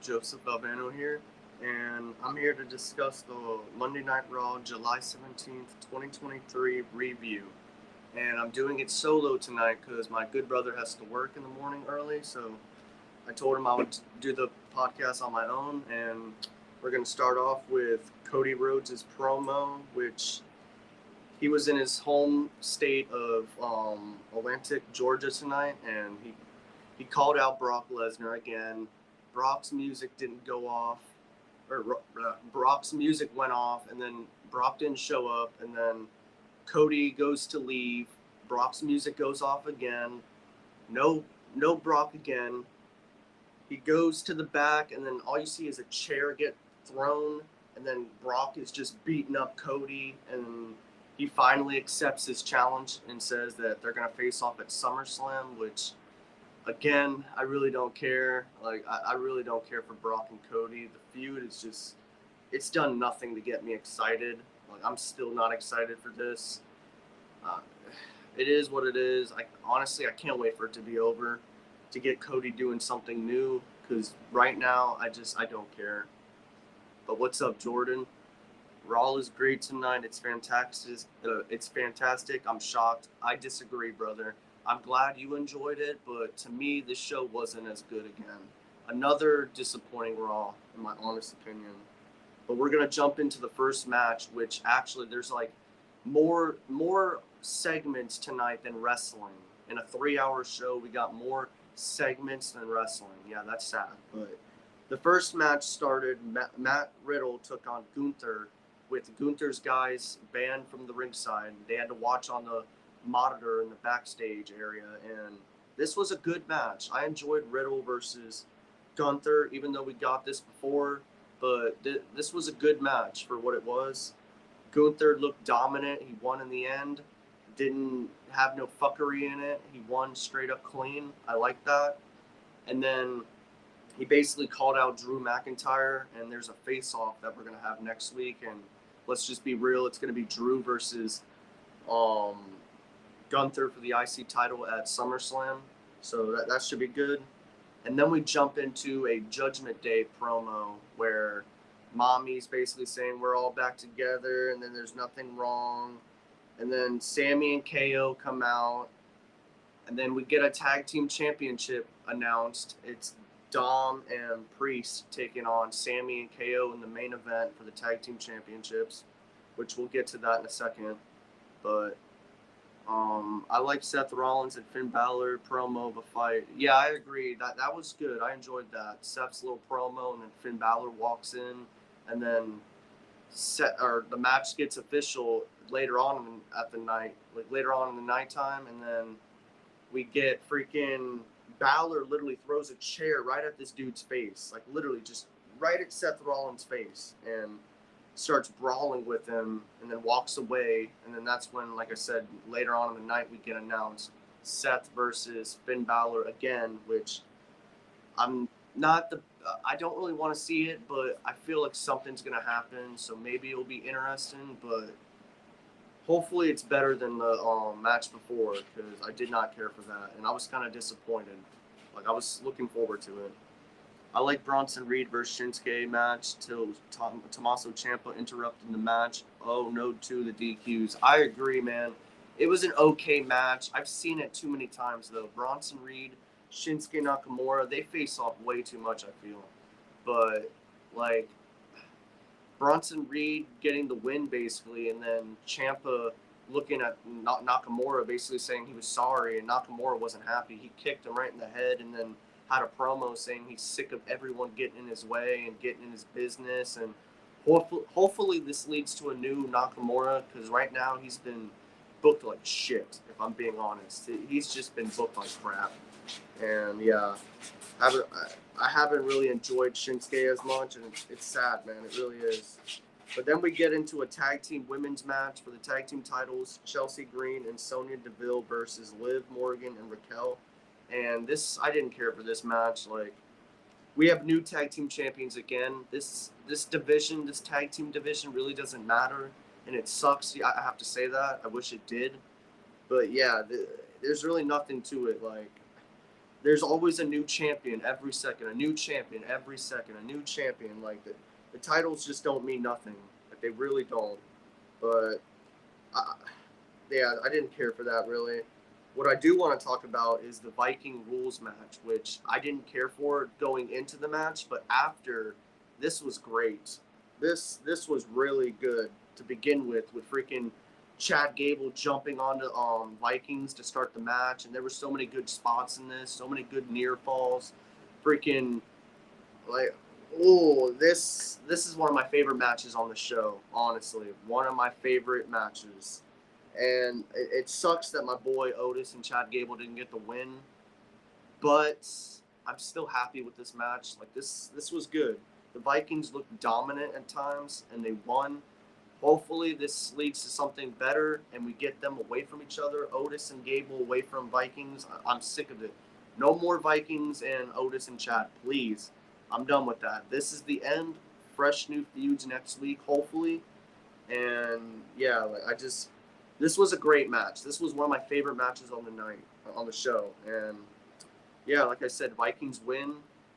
Joseph Albano here, and I'm here to discuss the Monday Night Raw July 17th, 2023 review. And I'm doing it solo tonight because my good brother has to work in the morning early, so I told him I would do the podcast on my own, and we're going to start off with Cody Rhodes' promo, which he was in his home state of Atlantic, Georgia tonight, and he called out Brock Lesnar again. Brock's music didn't go off, or Brock's music went off, and then Brock didn't show up, and then Cody goes to leave. Brock's music goes off again. No, no Brock again. He goes to the back, and then all you see is a chair get thrown, and then Brock is just beating up Cody, and he finally accepts his challenge and says that they're gonna face off at SummerSlam, which again, I really don't care. I really don't care for Brock and Cody. The feud is just, it's done nothing to get me excited. Like, I'm still not excited for this. Uh, it is what it is. I can't wait for it to be over, to get Cody doing something new, because right now, I don't care. But what's up, Jordan? Raw is great tonight. It's fantastic. It's fantastic. I'm shocked. I disagree, brother. I'm glad you enjoyed it, but to me, this show wasn't as good again. Another disappointing Raw, in my honest opinion. But we're gonna jump into the first match, which actually there's like more segments tonight than wrestling. In a 3-hour show, we got more segments than wrestling. Yeah, that's sad. But the first match started. Matt Riddle took on Gunther, with Gunther's guys banned from the ringside. They had to watch on the monitor in the backstage area, and this was a good match. I enjoyed Riddle versus Gunther, even though we got this before, but this was a good match for what it was. Gunther looked dominant. He won in the end. Didn't have no fuckery in it. He won straight up clean. I like that. And then he basically called out Drew McIntyre, and there's a face-off that we're gonna have next week. And let's just be real, it's gonna be Drew versus um, Gunther for the IC title at SummerSlam, so that should be good. And then we jump into a Judgment Day promo where Mommy's basically saying we're all back together, and then there's nothing wrong. And then Sammy and KO come out, and then we get a tag team championship announced. It's Dom and Priest taking on Sammy and KO in the main event for the tag team championships, which we'll get to that in a second. But I like Seth Rollins and Finn Balor promo of a fight. Yeah, I agree. That was good. I enjoyed that. Seth's little promo, and then Finn Balor walks in, and then the match gets official later on at the night, like later on in the nighttime, and then we get freaking Balor literally throws a chair right at this dude's face, like literally just right at Seth Rollins' face, and starts brawling with him, and then walks away. And then that's when, like I said, later on in the night we get announced Seth versus Finn Balor again, which I'm not the I don't really want to see it, but I feel like something's gonna happen, so maybe it'll be interesting. But hopefully it's better than the match before, because I did not care for that, and I was kind of disappointed. Like, I was looking forward to it. I like Bronson Reed versus Shinsuke match till Tommaso Ciampa interrupted the match. Oh no to the DQs. I agree, man. It was an okay match. I've seen it too many times though. Bronson Reed, Shinsuke Nakamura, they face off way too much, I feel. But like Bronson Reed getting the win basically, and then Ciampa looking at Nakamura basically saying he was sorry, and Nakamura wasn't happy. He kicked him right in the head, and then had a promo saying he's sick of everyone getting in his way and getting in his business. And hopefully this leads to a new Nakamura, because right now he's been booked like shit, if I'm being honest. He's just been booked like crap. And yeah, I haven't really enjoyed Shinsuke as much, and it's sad, man. It really is. But then we get into a tag team women's match for the tag team titles: Chelsea Green and Sonya Deville versus Liv Morgan and Raquel. And this, I didn't care for this match. Like, we have new tag team champions again. This division, this tag team division, really doesn't matter, and it sucks. I have to say that. I wish it did, but yeah, there's really nothing to it. Like, there's always a new champion every second, a new champion every second, a new champion. Like the titles just don't mean nothing. Like they really don't. But I, yeah, I didn't care for that really. What I do want to talk about is the Viking rules match, which I didn't care for going into the match, but after, this was great. This was really good to begin with freaking Chad Gable jumping onto Vikings to start the match, and there were so many good spots in this, so many good near falls, freaking like this is one of my favorite matches on the show. Honestly, one of my favorite matches. And it sucks that my boy Otis and Chad Gable didn't get the win, but I'm still happy with this match. Like this was good. The Vikings looked dominant at times, and they won. Hopefully, this leads to something better, and we get them away from each other. Otis and Gable away from Vikings. I'm sick of it. No more Vikings and Otis and Chad, please. I'm done with that. This is the end. Fresh new feuds next week, hopefully. And yeah, like this was a great match. This was one of my favorite matches on the night, on the show. And yeah, like I said, Vikings win.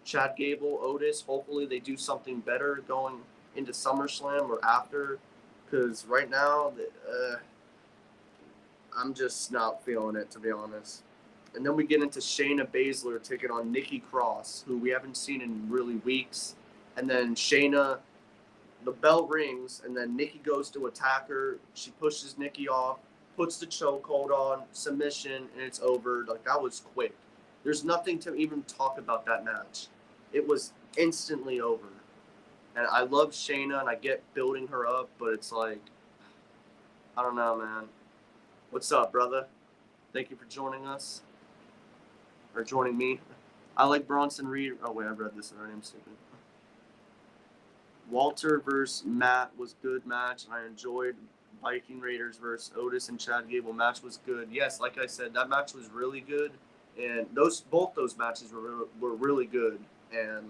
Chad Gable, Otis, hopefully they do something better going into SummerSlam or after. Because right now, I'm just not feeling it, to be honest. And then we get into Shayna Baszler taking on Nikki Cross, who we haven't seen in really weeks. And then Shayna, the bell rings, and then Nikki goes to attack her. She pushes Nikki off, puts the chokehold on, submission, and it's over. Like, that was quick. There's nothing to even talk about that match. It was instantly over. And I love Shayna, and I get building her up, but it's like, I don't know, man. What's up, brother? Thank you for joining us. Or joining me. I like Bronson Reed. Oh, wait, I read this already. I'm stupid. Walter versus Matt was good match, and I enjoyed Viking Raiders versus Otis and Chad Gable match was good. Yes, like I said, that match was really good, and both those matches were really good, and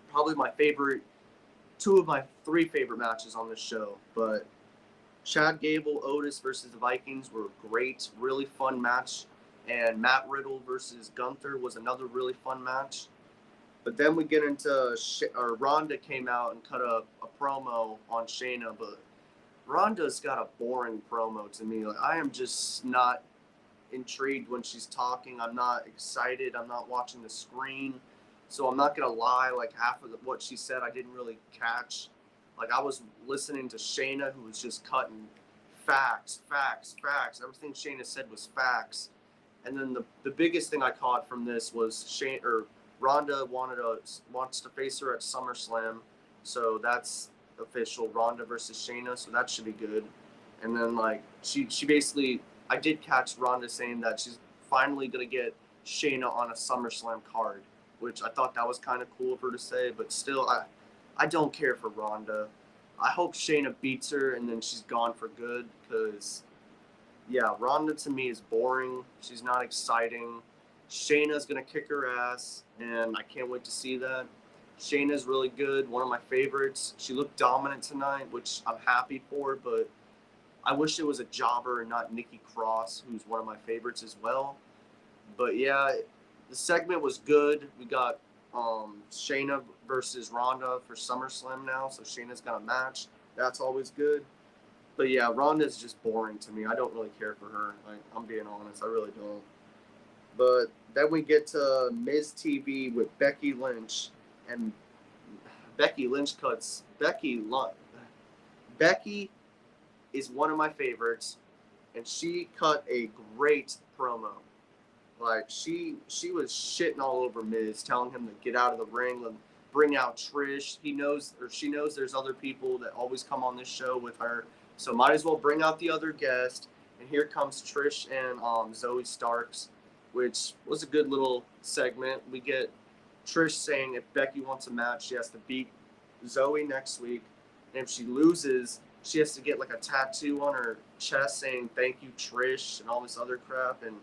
probably my favorite, two of my three favorite matches on this show. But Chad Gable, Otis versus the Vikings were great, really fun match, and Matt Riddle versus Gunther was another really fun match. But then we get into, Ronda came out and cut a promo on Shayna, but Ronda's got a boring promo to me. Like, I am just not intrigued when she's talking. I'm not excited. I'm not watching the screen. So I'm not going to lie, like half of what she said I didn't really catch. Like, I was listening to Shayna, who was just cutting facts. Everything Shayna said was facts. And then the biggest thing I caught from this was Ronda wants to face her at SummerSlam, so that's official. Ronda versus Shayna, so that should be good. And then like she basically, I did catch Ronda saying that she's finally gonna get Shayna on a SummerSlam card, which I thought that was kind of cool of her to say. But still, I don't care for Ronda. I hope Shayna beats her and then she's gone for good, because yeah, Ronda to me is boring. She's not exciting. Shayna's going to kick her ass, and I can't wait to see that. Shayna's really good, one of my favorites. She looked dominant tonight, which I'm happy for, but I wish it was a jobber and not Nikki Cross, who's one of my favorites as well. But yeah, the segment was good. We got Shayna versus Ronda for SummerSlam now, so Shayna's got a match. That's always good. But yeah, Ronda's just boring to me. I don't really care for her. I'm being honest. I really don't. But then we get to Miz TV with Becky Lynch, and Becky Lynch cuts. Becky is one of my favorites, and she cut a great promo. Like, she was shitting all over Miz, telling him to get out of the ring and bring out Trish. She knows there's other people that always come on this show with her, so might as well bring out the other guest. And here comes Trish and Zoe Starks, which was a good little segment. We get Trish saying if Becky wants a match, she has to beat Zoe next week. And if she loses, she has to get like a tattoo on her chest saying thank you, Trish, and all this other crap. And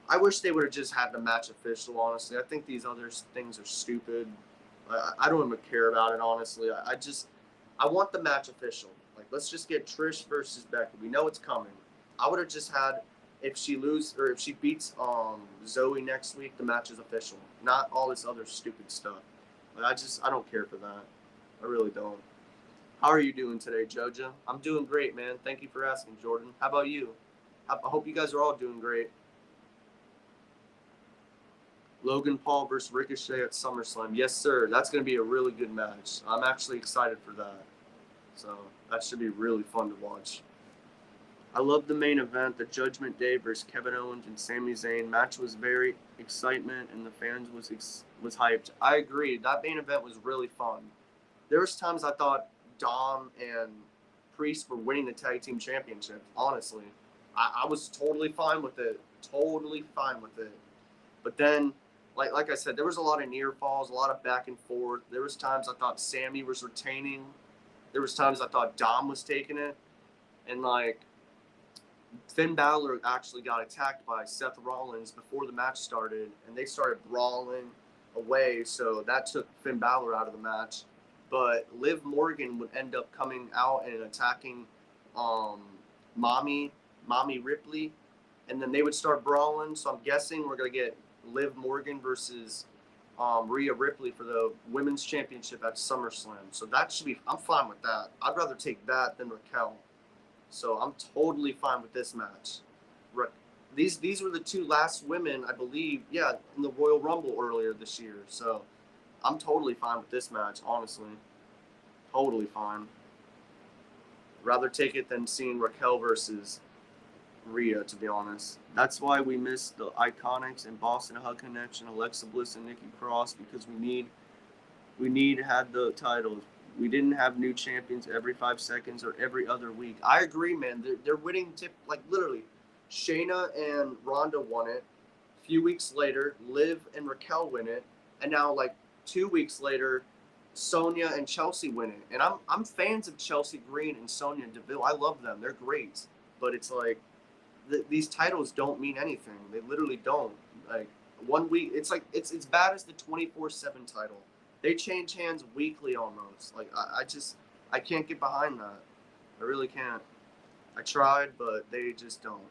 I wish they would have just had the match official, honestly. I think these other things are stupid. I don't even care about it, honestly. I want the match official. Like, let's just get Trish versus Becky. We know it's coming. I would have just had if she beats Zoe next week, the match is official. Not all this other stupid stuff. Like, I don't care for that. I really don't. How are you doing today, Jojo? I'm doing great, man. Thank you for asking, Jordan. How about you? I hope you guys are all doing great. Logan Paul versus Ricochet at SummerSlam. Yes, sir. That's going to be a really good match. I'm actually excited for that. So that should be really fun to watch. I love the main event, the Judgment Day versus Kevin Owens and Sami Zayn. Match was very excitement, and the fans was hyped. I agree. That main event was really fun. There was times I thought Dom and Priest were winning the tag team championship. Honestly, I was totally fine with it. Totally fine with it. But then, like I said, there was a lot of near falls, a lot of back and forth. There was times I thought Sammy was retaining. There was times I thought Dom was taking it, and like Finn Balor actually got attacked by Seth Rollins before the match started, and they started brawling away, so that took Finn Balor out of the match. But Liv Morgan would end up coming out and attacking Mommy Ripley, and then they would start brawling. So I'm guessing we're going to get Liv Morgan versus Rhea Ripley for the Women's Championship at SummerSlam. So that should be – I'm fine with that. I'd rather take that than Raquel. So I'm totally fine with this match. These were the two last women, I believe, in the Royal Rumble earlier this year. So I'm totally fine with this match, honestly. Totally fine. Rather take it than seeing Raquel versus Rhea, to be honest. That's why we missed the Iconics and Boston Hug Connection, Alexa Bliss and Nikki Cross, because we had the titles. We didn't have new champions every 5 seconds or every other week. I agree, man. They're winning literally. Shayna and Ronda won it. A few weeks later, Liv and Raquel win it. And now, 2 weeks later, Sonya and Chelsea win it. And I'm fans of Chelsea Green and Sonya Deville. I love them. They're great. But it's these titles don't mean anything. They literally don't. 1 week, it's as bad as the 24/7 title. They change hands weekly almost. I can't get behind that. I really can't. I tried, but they just don't.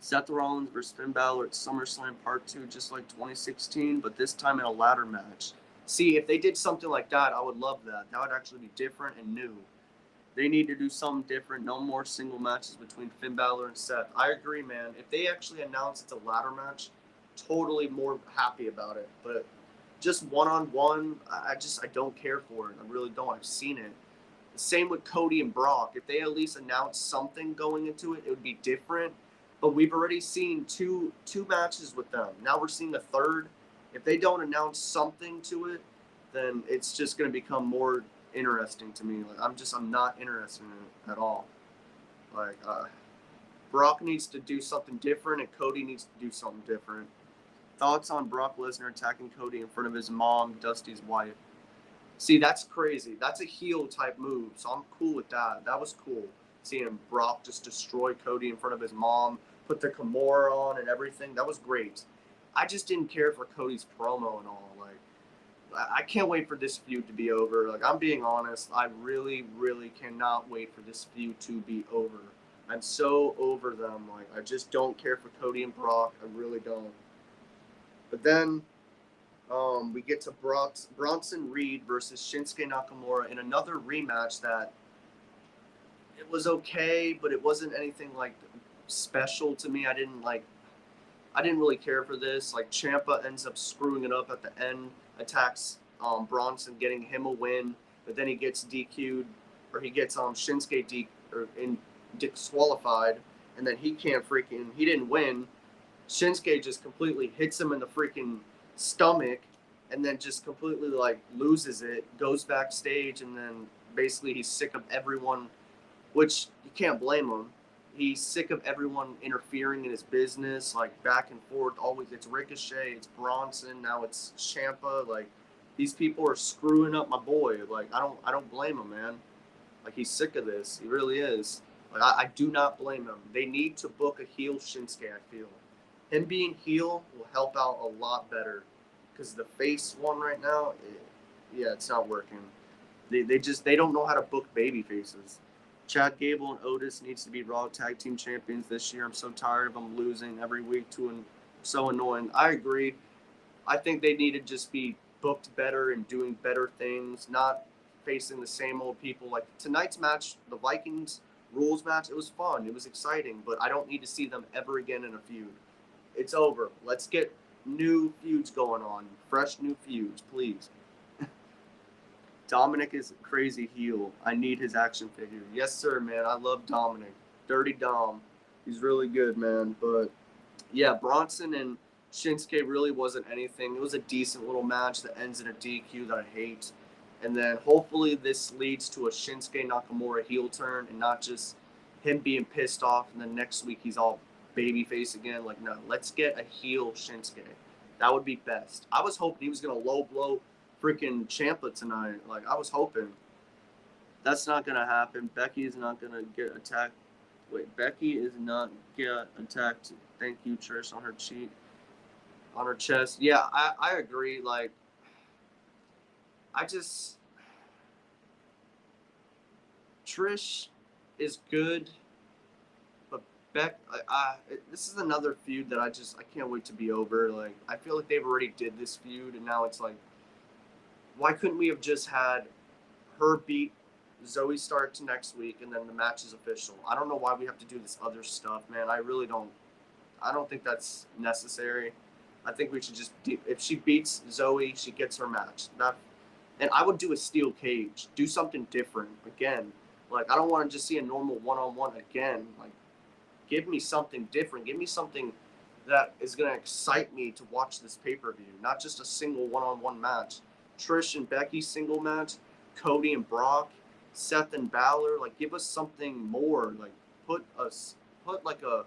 Seth Rollins versus Finn Balor at SummerSlam Part 2, just like 2016, but this time in a ladder match. See, if they did something like that, I would love that. That would actually be different and new. They need to do something different. No more single matches between Finn Balor and Seth. I agree, man. If they actually announce it's a ladder match, totally more happy about it. But just one-on-one, I don't care for it. I really don't. I've seen it. The same with Cody and Brock. If they at least announce something going into it, it would be different. But we've already seen two matches with them. Now we're seeing a third. If they don't announce something to it, then it's just going to become more interesting to me. I'm not interested in it at all. Brock needs to do something different, and Cody needs to do something different. Thoughts on Brock Lesnar attacking Cody in front of his mom, Dusty's wife? See, that's crazy. That's a heel type move, so I'm cool with that. That was cool. Seeing Brock just destroy Cody in front of his mom, put the Kimura on and everything. That was great. I just didn't care for Cody's promo and all. I can't wait for this feud to be over. I'm being honest. I really, really cannot wait for this feud to be over. I'm so over them. I just don't care for Cody and Brock. I really don't. But then we get to Bronson Reed versus Shinsuke Nakamura in another rematch that it was okay, but it wasn't anything special to me. I didn't really care for this. Ciampa ends up screwing it up at the end, attacks Bronson, getting him a win, but then he gets DQ'd, or he gets Shinsuke disqualified, and then he didn't win. Shinsuke just completely hits him in the freaking stomach, and then just completely loses it, goes backstage, and then basically he's sick of everyone, which you can't blame him. He's sick of everyone interfering in his business, back and forth. Always, it's Ricochet, it's Bronson, now it's Ciampa. These people are screwing up my boy. I don't blame him, man. He's sick of this. He really is. I do not blame him. They need to book a heel Shinsuke, I feel. Him being heel will help out a lot better, because the face one right now, it's not working. They don't know how to book baby faces. Chad Gable and Otis needs to be Raw Tag Team Champions this year. I'm so tired of them losing every week so annoying. I agree. I think they need to just be booked better and doing better things, not facing the same old people. Like tonight's match, the Vikings rules match, it was fun. It was exciting, but I don't need to see them ever again in a feud. It's over. Let's get new feuds going on. Fresh new feuds, please. Dominic is a crazy heel. I need his action figure. Yes, sir, man. I love Dominic. Dirty Dom. He's really good, man. But yeah, Bronson and Shinsuke really wasn't anything. It was a decent little match that ends in a DQ that I hate. And then hopefully this leads to a Shinsuke Nakamura heel turn and not just him being pissed off and then next week he's all babyface again. Like, no, let's get a heel Shinsuke. That would be best. I was hoping he was going to low blow freaking Ciampa tonight. Like, I was hoping. That's not going to happen. Becky is not going to get attacked. Wait, Becky is not get attacked. Thank you, Trish, on her cheek. On her chest. Yeah, I agree. Like, Trish is good, but this is another feud that I can't wait to be over. Like, I feel like they've already did this feud, and now it's like, why couldn't we have just had her beat Zoe Stark to next week, and then the match is official? I don't know why we have to do this other stuff, man. I really don't. I don't think that's necessary. I think we should just, if she beats Zoe, she gets her match. And I would do a steel cage. Do something different again. Like, I don't want to just see a normal one-on-one again. Like, give me something different. Give me something that is going to excite me to watch this pay-per-view. Not just a single one-on-one match. Trish and Becky single match. Cody and Brock. Seth and Balor. Like, give us something more. Like, put like a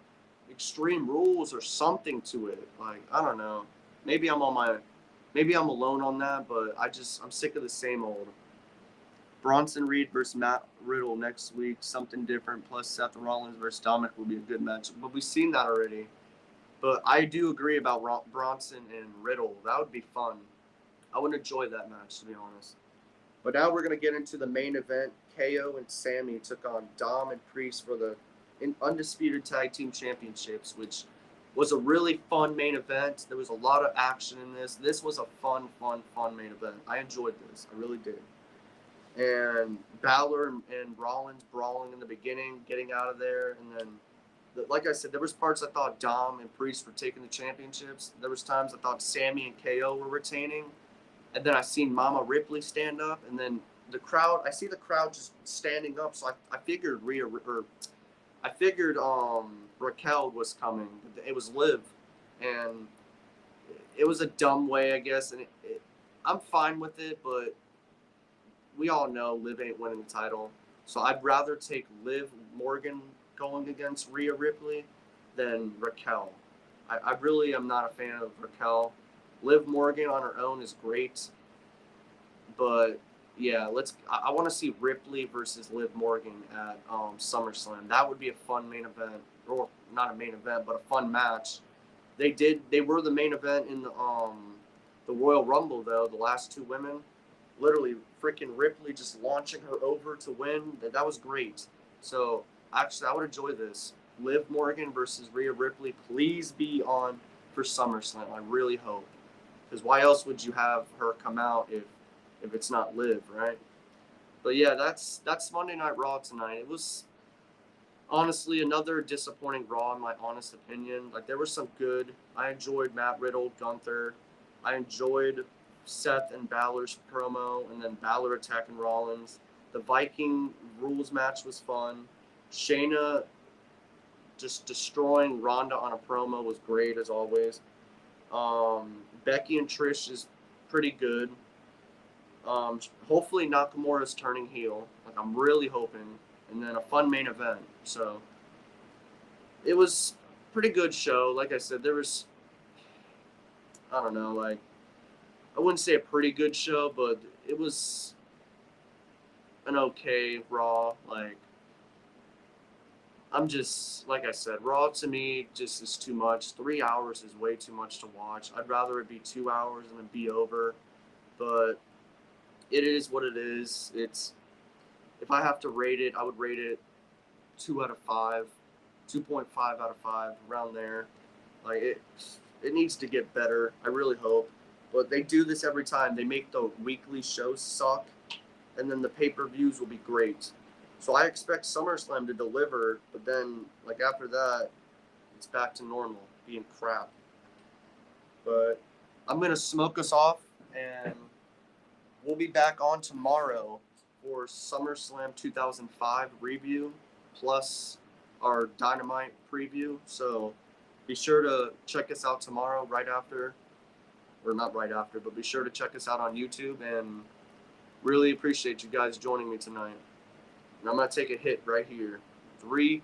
Extreme Rules or something to it. Like, I don't know. Maybe I'm alone on that, but I'm sick of the same old. Bronson Reed versus Matt Riddle next week, something different, plus Seth Rollins versus Dominic will be a good match. But we've seen that already. But I do agree about Bronson and Riddle. That would be fun. I would enjoy that match, to be honest. But now we're going to get into the main event. KO and Sammy took on Dom and Priest for the Undisputed Tag Team Championships, which was a really fun main event. There was a lot of action in this. This was a fun main event. I enjoyed this. I really did. And Balor and Rollins brawling in the beginning, getting out of there. And then, like I said, there was parts I thought Dom and Priest were taking the championships. There was times I thought Sammy and KO were retaining. And then I seen Mama Ripley stand up. And then I see the crowd just standing up. So I figured Raquel was coming. It was Liv, and it was a dumb way, I guess. And I'm fine with it, but we all know Liv ain't winning the title. So I'd rather take Liv Morgan going against Rhea Ripley than Raquel. I really am not a fan of Raquel. Liv Morgan on her own is great, but yeah, I want to see Ripley versus Liv Morgan at SummerSlam. That would be a fun main event, or not a main event, but a fun match. They were the main event in the Royal Rumble though. The last two women, literally freaking Ripley just launching her over to win. That was great. So actually, I would enjoy this. Liv Morgan versus Rhea Ripley. Please be on for SummerSlam. I really hope, because why else would you have her come out if it's not Liv, right? But yeah, that's Monday Night Raw tonight. It was honestly another disappointing Raw in my honest opinion. Like, there was some good. I enjoyed Matt Riddle, Gunther. I enjoyed Seth and Balor's promo, and then Balor attacking Rollins. The Viking rules match was fun. Shayna just destroying Ronda on a promo was great as always. Becky and Trish is pretty good. Hopefully Nakamura's turning heel. Like, I'm really hoping. And then a fun main event. So it was a pretty good show. Like I said, there was, I don't know, like, I wouldn't say a pretty good show, but it was an okay Raw. Like, I'm just, like I said, Raw to me just is too much. 3 hours is way too much to watch. I'd rather it be 2 hours and it be over. But it is what it is. If I have to rate it, I would rate it 2 out of 5, 2.5 out of 5, around there. Like it needs to get better. I really hope. But they do this every time. They make the weekly shows suck, and then the pay-per-views will be great. So I expect SummerSlam to deliver, but then like after that, it's back to normal, being crap. But I'm gonna smoke us off, and we'll be back on tomorrow for SummerSlam 2005 review, plus our Dynamite preview. So be sure to check us out tomorrow right after, or not right after, but be sure to check us out on YouTube, and really appreciate you guys joining me tonight. And I'm going to take a hit right here. 3,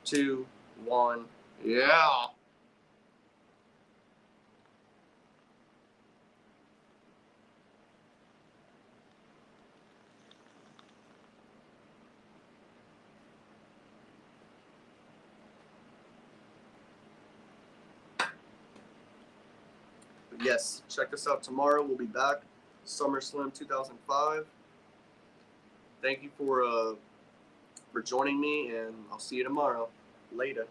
2, 1, yeah! But yes, check us out tomorrow. We'll be back. SummerSlam 2005. Thank you for joining me, and I'll see you tomorrow. Later.